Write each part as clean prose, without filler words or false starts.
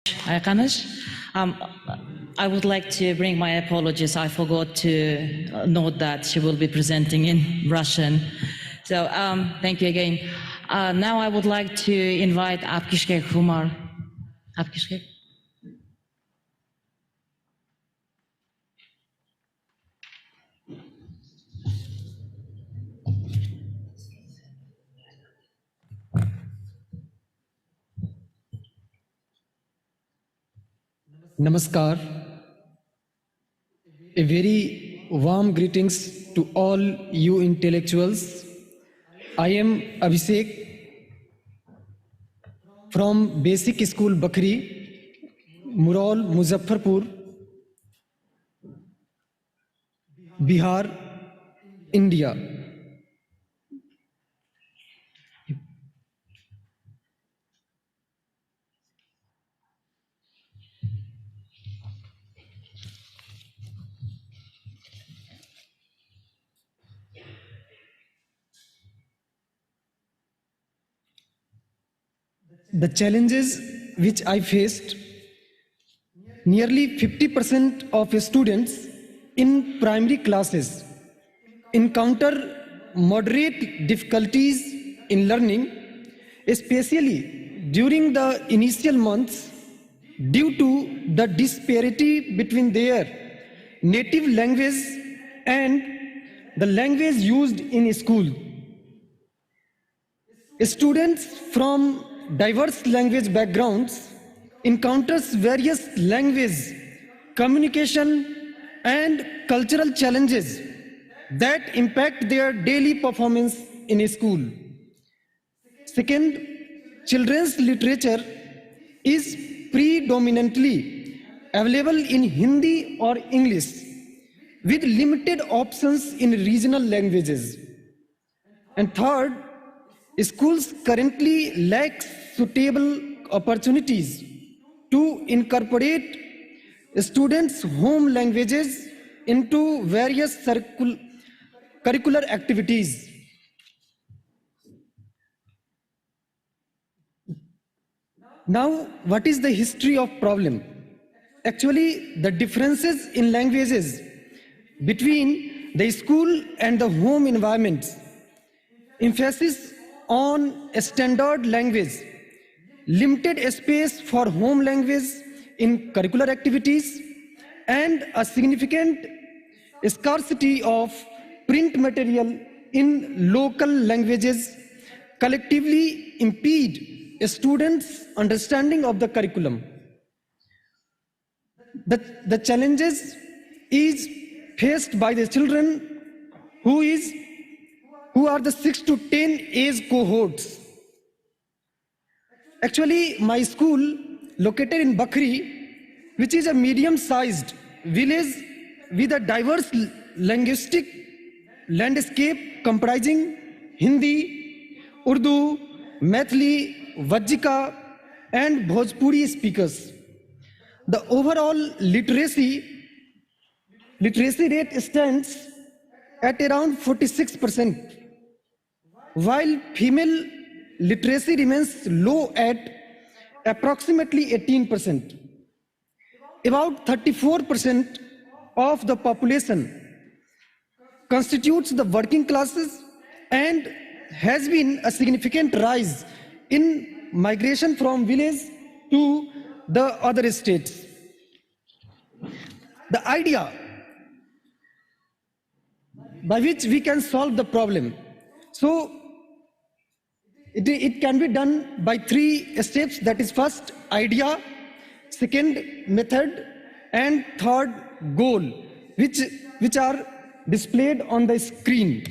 Ayqanish. I would like to bring my apologies. I forgot to note that she will be presenting in Russian. So thank you again. Now I would like to invite Abkishke Kumar. Abkishke. Namaskar. A very warm greetings to all you intellectuals. I am Abhishek from Basic School Bakri, Murol, Muzaffarpur, Bihar, India. The challenges which I faced, nearly 50% of students in primary classes encounter moderate difficulties in learning, especially during the initial months due to the disparity between their native language and the language used in school. Students from diverse language backgrounds encounters various language, communication and cultural challenges that impact their daily performance in school. Second, children's literature is predominantly available in Hindi or English with limited options in regional languages. And third, schools currently lack suitable opportunities to incorporate students' home languages into various curricular activities. Now, what is the history of problem? Actually, the differences in languages between the school and the home environments, emphasis on a standard language, limited space for home language in curricular activities, and a significant scarcity of print material in local languages collectively impede a student's understanding of the curriculum. The challenges is faced by the children who are the 6 to 10 age cohorts. Actually, my school located in Bakri, which is a medium-sized village with a diverse linguistic landscape comprising Hindi, Urdu, Maithili, Vajjika and Bhojpuri speakers. The overall literacy rate stands at around 46%, while female literacy remains low at approximately 18%. About 34% of the population constitutes the working classes and has been a significant rise in migration from village to the other states. The idea by which we can solve the problem. So it can be done by 3 steps. That is, first, idea, second, method, and third, goal, which are displayed on the screen.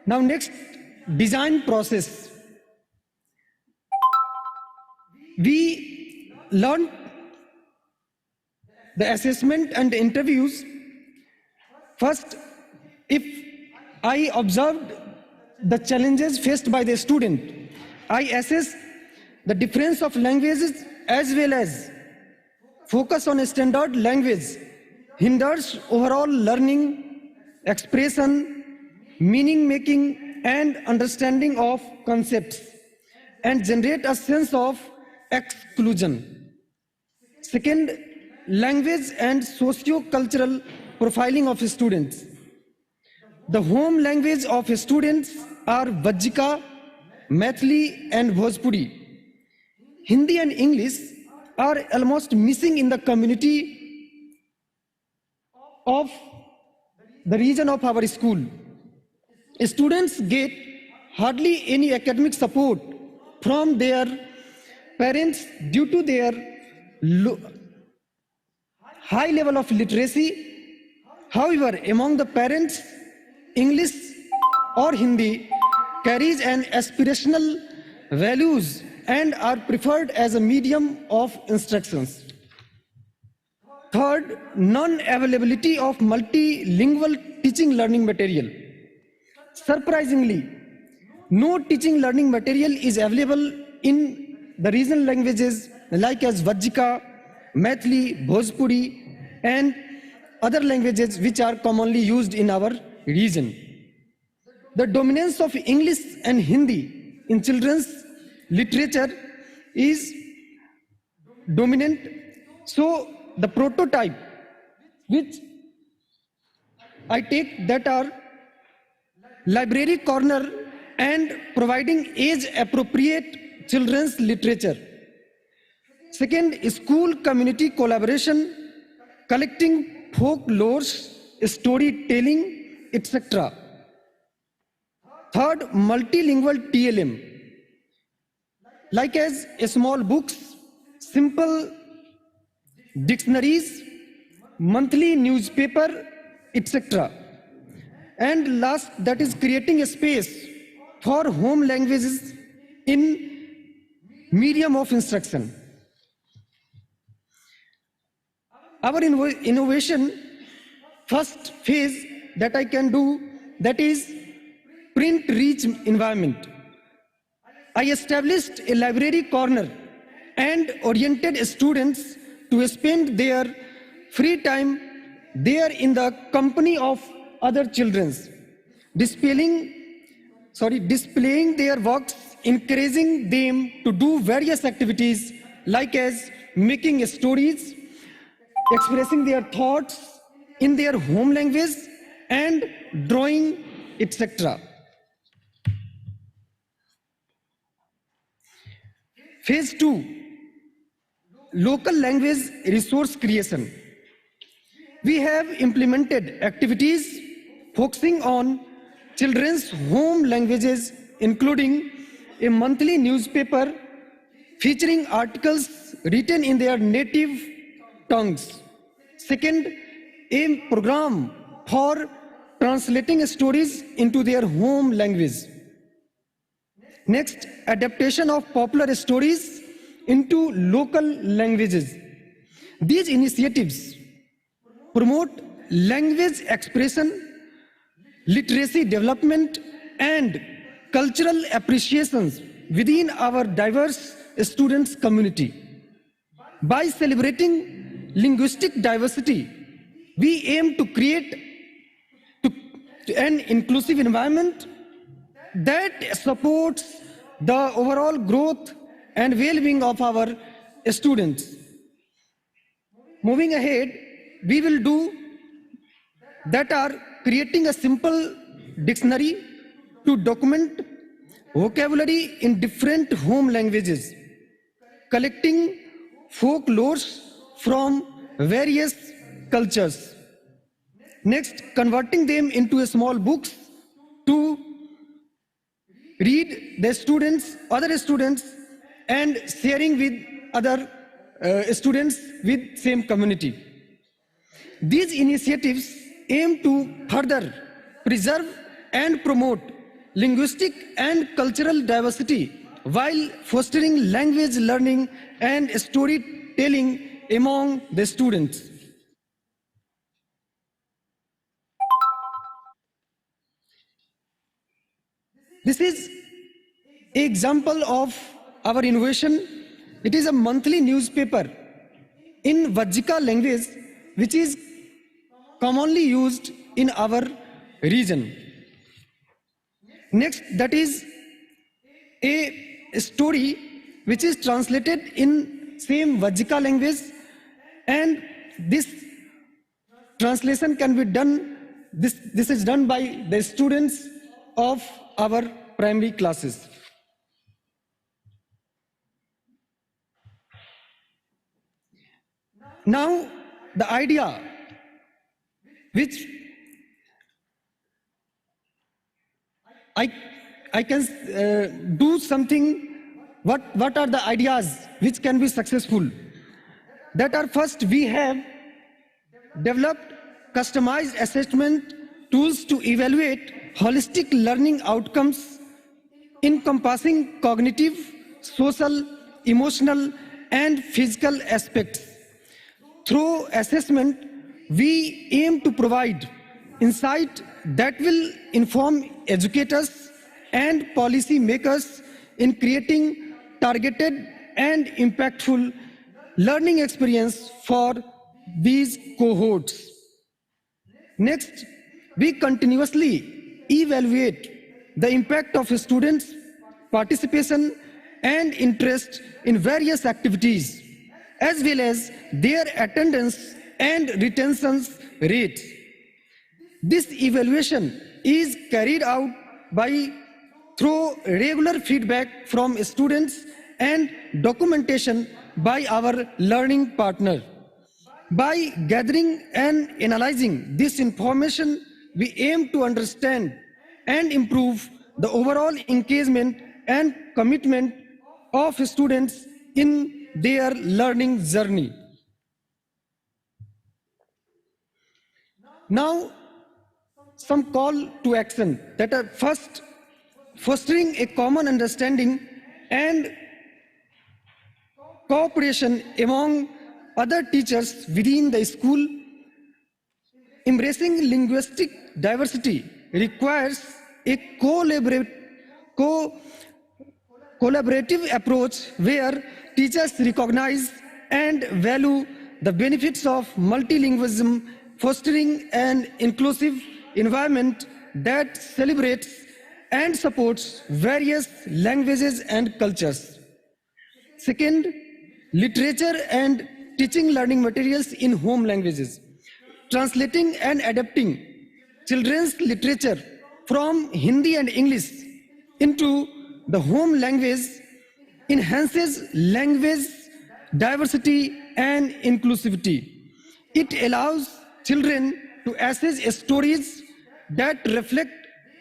Now next, design process. We learned the assessment and the interviews. First, if I observed the challenges faced by the student, I assess the difference of languages as well as focus on a standard language hinders overall learning, expression, meaning making and understanding of concepts and generate a sense of exclusion. Second, language and socio-cultural profiling of students. The home language of students are Vajjika, Maithili and Bhojpuri. Hindi and English are almost missing in the community of the region of our school. Students get hardly any academic support from their parents due to their high level of literacy. However, among the parents, English or Hindi carries an aspirational values and are preferred as a medium of instructions. Third, non-availability of multilingual teaching learning material. Surprisingly, no teaching learning material is available in the regional languages like as Vajjika, Maithili, Bhojpuri and other languages which are commonly used in our region. The dominance of English and Hindi in children's literature is dominant. So the prototype which I take that are library corner and providing age-appropriate children's literature. Second, school community collaboration, collecting folklores, storytelling, etc. Third, multilingual TLM, like as small books, simple dictionaries, monthly newspaper, etc. And last, that is creating a space for home languages in medium of instruction. Our innovation first phase that I can do, that is print rich environment. I established a library corner and oriented students to spend their free time there in the company of other children, displaying their works, encouraging them to do various activities like as making stories, expressing their thoughts in their home language and drawing, etc. Phase 2, local language resource creation. We have implemented activities focusing on children's home languages, including a monthly newspaper featuring articles written in their native tongues. Second, a program for translating stories into their home language. Next, adaptation of popular stories into local languages. These initiatives promote language expression, literacy development, and cultural appreciations within our diverse students' community. By celebrating linguistic diversity, we aim to create an inclusive environment that supports the overall growth and well-being of our students. Moving ahead, we will do that are creating a simple dictionary to document vocabulary in different home languages, collecting folklores from various cultures. Next, converting them into small books to read the students, other students, and sharing with other students with same community. These initiatives aim to further preserve and promote linguistic and cultural diversity while fostering language learning and storytelling among the students. This is an example of our innovation. It is a monthly newspaper in Vajjika language, which is commonly used in our region. Next, that is a story which is translated in same Vajika language, and this translation can be done, this is done by the students of our primary classes. Now, the idea which I can do something, what are the ideas which can be successful? That are, first, we have developed customized assessment tools to evaluate holistic learning outcomes encompassing cognitive, social, emotional, and physical aspects. Through assessment, we aim to provide insight that will inform educators and policy makers in creating targeted and impactful learning experience for these cohorts. Next, we continuously evaluate the impact of students' participation and interest in various activities, as well as their attendance and retention rates. This evaluation is carried out through regular feedback from students and documentation by our learning partner. By gathering and analyzing this information, we aim to understand and improve the overall engagement and commitment of students in their learning journey. Now, some call to action that are, first, fostering a common understanding and cooperation among other teachers within the school. Embracing linguistic diversity requires a collaborative approach where teachers recognize and value the benefits of multilingualism, fostering an inclusive environment that celebrates and supports various languages and cultures. Second, literature and teaching learning materials in home languages. Translating and adapting children's literature from Hindi and English into the home language enhances language diversity and inclusivity. It allows children to access stories that reflect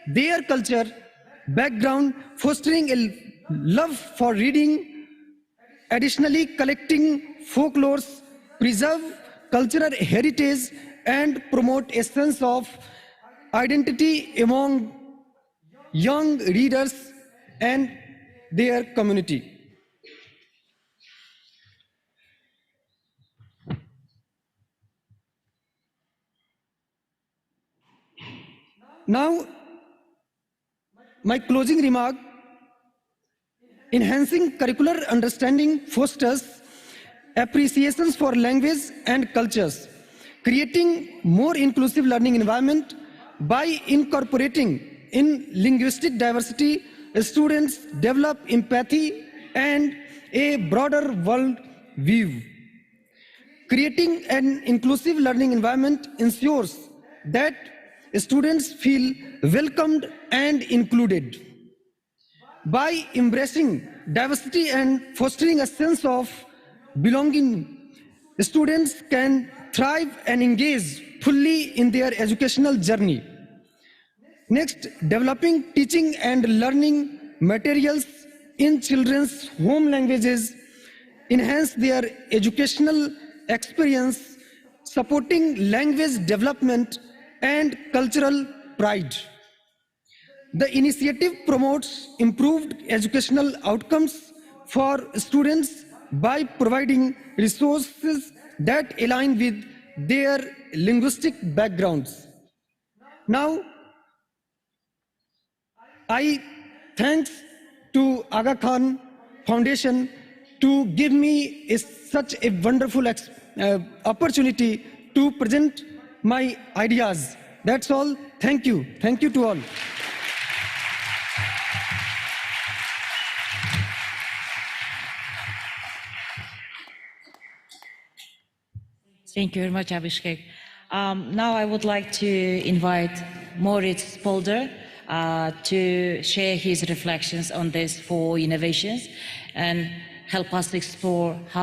their culture, background, fostering a love for reading. Additionally, collecting folklores preserve cultural heritage and promote a sense of identity among young readers and their community. Now, my closing remark: enhancing curricular understanding fosters appreciations for language and cultures, creating more inclusive learning environment. By incorporating in linguistic diversity, students develop empathy and a broader world view. Creating an inclusive learning environment ensures that students feel welcomed and included. By embracing diversity and fostering a sense of belonging, students can thrive and engage fully in their educational journey. Next, developing teaching and learning materials in children's home languages enhance their educational experience, supporting language development and cultural pride. The initiative promotes improved educational outcomes for students by providing resources that align with their linguistic backgrounds. Now, I thanks to Aga Khan Foundation to give me such a wonderful opportunity to present my ideas. That's all. Thank you. Thank you to all. Thank you very much, Abhishek. Now I would like to invite Moritz Polder to share his reflections on these 4 innovations and help us explore how